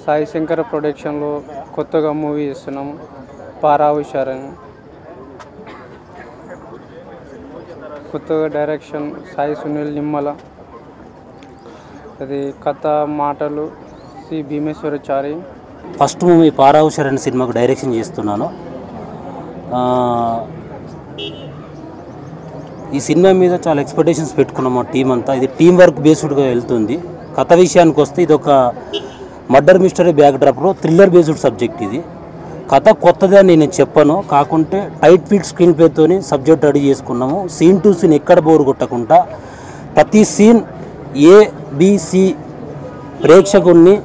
సాయి శంకర ప్రొడక్షన్లో కొత్తగా మూవీ చేస్తున్నాము పారా హుషార్ అని. కొత్తగా డైరెక్షన్ సాయి సునీల్ నిమ్మల. అది కథ మాటలు సి భీమేశ్వరచారి. ఫస్ట్ మూవీ పారా హుషార్ అనే సినిమాకు డైరెక్షన్ చేస్తున్నాను. ఈ సినిమా మీద చాలా ఎక్స్పెక్టేషన్స్ పెట్టుకున్నాము టీం అంతా. ఇది టీం వర్క్ బేస్డ్గా వెళ్తుంది. కథ విషయానికి వస్తే ఇది ఒక మర్డర్ మిస్టరీ బ్యాక్డ్రాప్లో థ్రిల్లర్ బేస్డ్ సబ్జెక్ట్. ఇది కథ కొత్తది అని నేను చెప్పను, కాకుంటే టైట్ ఫిట్ స్క్రీన్ ప్లేతోని సబ్జెక్ట్ రెడీ చేసుకున్నాము. సీన్ టు సీన్ ఎక్కడ బోరు కొట్టకుండా ప్రతి సీన్ ABC ప్రేక్షకుల్ని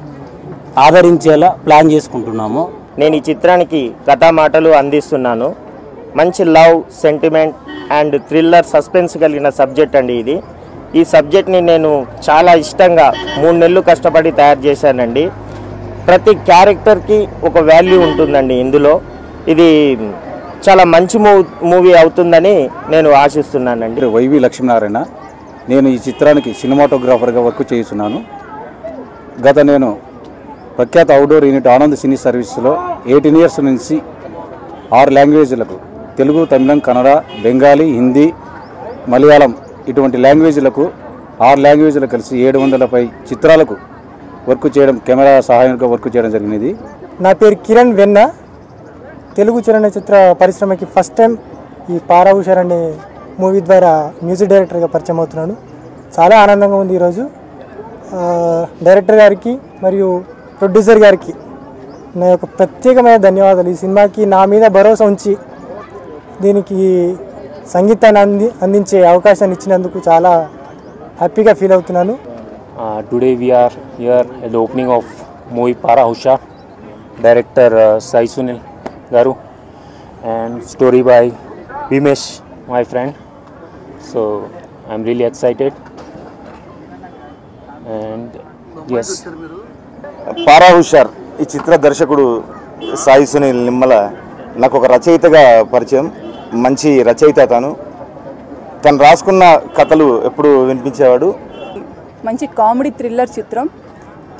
ఆదరించేలా ప్లాన్ చేసుకుంటున్నాము. నేను ఈ చిత్రానికి కథా మాటలు అందిస్తున్నాను. మంచి love, sentiment and thriller, suspense కలిగిన సబ్జెక్ట్ అండి ఇది. ఈ సబ్జెక్ట్ని నేను చాలా ఇష్టంగా 3 నెలలు కష్టపడి తయారు చేశానండి. ప్రతి క్యారెక్టర్కి ఒక వాల్యూ ఉంటుందండి ఇందులో. ఇది చాలా మంచి మూవీ అవుతుందని నేను ఆశిస్తున్నానండి. వైవి లక్ష్మీనారాయణ. నేను ఈ చిత్రానికి సినిమాటోగ్రాఫర్గా వర్క్ చేస్తున్నాను. నేను ప్రఖ్యాత అవుట్డోర్ యూనిట్ ఆనంద్ సినీ సర్వీస్లో 18 ఇయర్స్ నుంచి 6 లాంగ్వేజ్లకు, తెలుగు, తమిళం, కన్నడ, బెంగాలీ, హిందీ, మలయాళం ఇటువంటి లాంగ్వేజ్లకు 6 లాంగ్వేజ్లు కలిసి 700 పై చిత్రాలకు వర్క్ చేయడం, కెమెరా సహాయంగా వర్క్ చేయడం జరిగినది. నా పేరు కిరణ్ వెన్న. తెలుగు చలనచిత్ర పరిశ్రమకి ఫస్ట్ టైం ఈ పారా హుషార్ అనే మూవీ ద్వారా మ్యూజిక్ డైరెక్టర్గా పరిచయం అవుతున్నాను. చాలా ఆనందంగా ఉంది ఈరోజు. డైరెక్టర్ గారికి మరియు ప్రొడ్యూసర్ గారికి నా యొక్క ప్రత్యేకమైన ధన్యవాదాలు. ఈ సినిమాకి నా మీద భరోసా ఉంచి దీనికి సంగీతాన్ని అందించే అవకాశాన్ని ఇచ్చినందుకు చాలా హ్యాపీగా ఫీల్ అవుతున్నాను. Today we are here at the opening of movie Para Hushar, director Sai Sunil Garu, and story by Bhimesh, my friend. So I'm really excited. And yes, పారా హుషార్ ఈ చిత్ర దర్శకుడు సాయి సునీల్ నిమ్మల నాకు ఒక రచయితగా పరిచయం. మంచి రచయిత. తను రాసుకున్న కథలు ఎప్పుడు వినిపించేవాడు. మంచి కామెడీ థ్రిల్లర్ చిత్రం.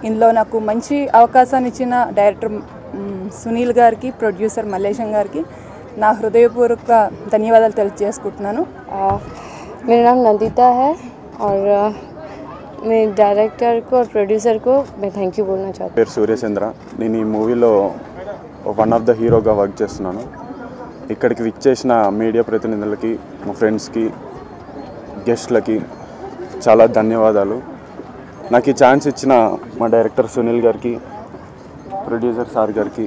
ఇందులో నాకు మంచి అవకాశాన్ని ఇచ్చిన డైరెక్టర్ సునీల్ గారికి, ప్రొడ్యూసర్ మల్లేశం గారికి నా హృదయపూర్వక ధన్యవాదాలు తెలియజేసుకుంటున్నాను. मेरा नाम नंदिता है और मैं डायरेक्टर को और प्रोड्यूसर को मैं थैंक यू बोलना चाहती हूँ. పేరు సూర్యచంద్ర. నేను ఈ మూవీలో వన్ ఆఫ్ ద హీరోగా వర్క్ చేస్తున్నాను. ఇక్కడికి విచ్చేసిన మీడియా ప్రతినిధులకి, మా ఫ్రెండ్స్కి, గెస్ట్లకి చాలా ధన్యవాదాలు. నాకు ఈ ఛాన్స్ ఇచ్చిన మా డైరెక్టర్ సునీల్ గారికి, ప్రొడ్యూసర్ సార్ గారికి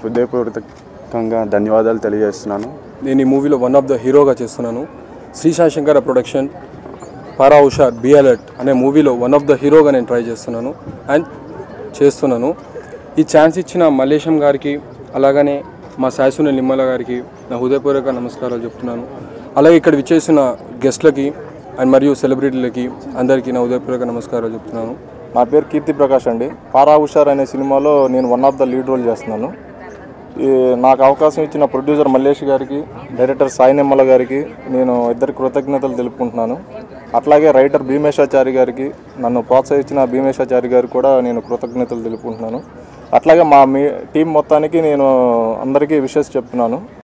హృదయపూర్వకంగా ధన్యవాదాలు తెలియజేస్తున్నాను. నేను ఈ మూవీలో వన్ ఆఫ్ ద హీరోగా చేస్తున్నాను. Sri Sai Shankara production Para Hushar be alert అనే మూవీలో వన్ ఆఫ్ ద హీరోగా నేను ట్రై చేస్తున్నాను అండ్ చేస్తున్నాను. ఈ ఛాన్స్ ఇచ్చిన మల్లేశం గారికి, అలాగనే మా సాయి సునీల్ నిమ్మల గారికి నా హృదయపూర్వక నమస్కారాలు చెప్తున్నాను. అలాగే ఇక్కడ విచ్చేసిన గెస్ట్లకి అండ్ మరియు సెలబ్రిటీలకి అందరికీ నా హృదయపూర్వక నమస్కారాలు చెప్తున్నాను. నా పేరు కీర్తి ప్రకాష్ అండి. పారా హుషార్ అనే సినిమాలో నేను one of the lead role చేస్తున్నాను. నాకు అవకాశం ఇచ్చిన ప్రొడ్యూసర్ మల్లేష్ గారికి, డైరెక్టర్ సాయి నిమ్మల గారికి నేను ఇద్దరి కృతజ్ఞతలు తెలుపుకుంటున్నాను. అట్లాగే రైటర్ భీమేశాచారి గారికి, నన్ను ప్రోత్సహించిన భీమేశాచారి గారికి కూడా నేను కృతజ్ఞతలు తెలుపుకుంటున్నాను. అట్లాగే మా టీం మొత్తానికి నేను అందరికీ విషెస్ చెప్తున్నాను.